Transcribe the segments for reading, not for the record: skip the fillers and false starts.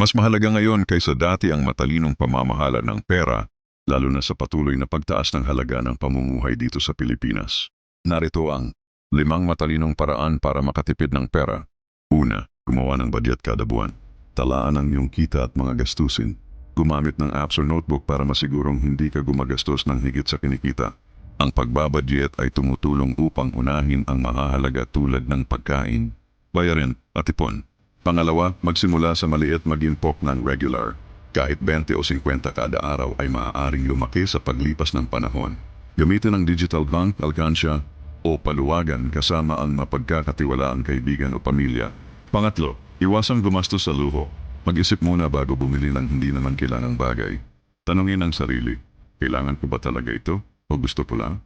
Mas mahalaga ngayon kaysa dati ang matalinong pamamahala ng pera, lalo na sa patuloy na pagtaas ng halaga ng pamumuhay dito sa Pilipinas. Narito ang 5 matalinong paraan para makatipid ng pera. Una, gumawa ng budget kada buwan. Talaan ang iyong kita at mga gastusin. Gumamit ng apps or notebook para masigurong hindi ka gumagastos ng higit sa kinikita. Ang pagbabudget ay tumutulong upang unahin ang mahahalaga tulad ng pagkain, bayarin at ipon. Pangalawa, magsimula sa maliit mag-impok ng regular. Kahit 20 o 50 kada araw ay maaaring lumaki sa paglipas ng panahon. Gamitin ang digital bank, alkansya, o paluwagan kasama ang mapagkakatiwalaang kaibigan o pamilya. Pangatlo, iwasang gumastos sa luho. Mag-isip muna bago bumili ng hindi naman kailangang bagay. Tanungin ang sarili, kailangan ko ba talaga ito o gusto ko lang?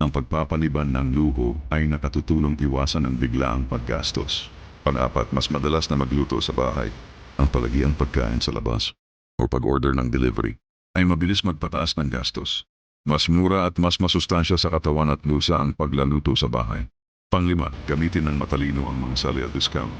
Ang pagpapaliban ng luho ay nakatutulong iwasan ang biglaang paggastos. Pang-apat, mas madalas na magluto sa bahay. Ang palagiang pagkain sa labas o pag-order ng delivery ay mabilis magpataas ng gastos. Mas mura at mas masustansya sa katawan at lusa ang paglaluto sa bahay. Panglima, gamitin ng matalino ang mga sali at discount.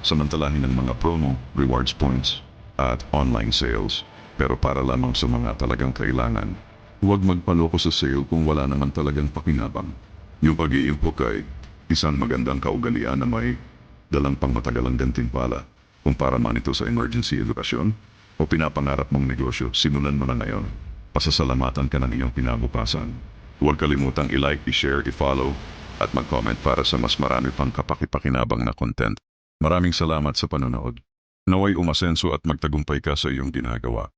Samantalahin ang mga promo, rewards points, at online sales. Pero para lamang sa mga talagang kailangan. Huwag magpaloko sa sale kung wala naman talagang pakinabang. Yung pag-iimpok ay isang magandang kaugalian na may dalang pangmatagalang gantimpala. Kumpara man ito sa emergency edukasyon o pinapangarap mong negosyo, simulan mo na ngayon. Pasasalamatan ka ng iyong kinabukasan. Huwag kalimutang i-like, i-share, i-follow, at mag-comment para sa mas marami pang kapakipakinabang na content. Maraming salamat sa panonood. Naway umasenso at magtagumpay ka sa iyong ginagawa.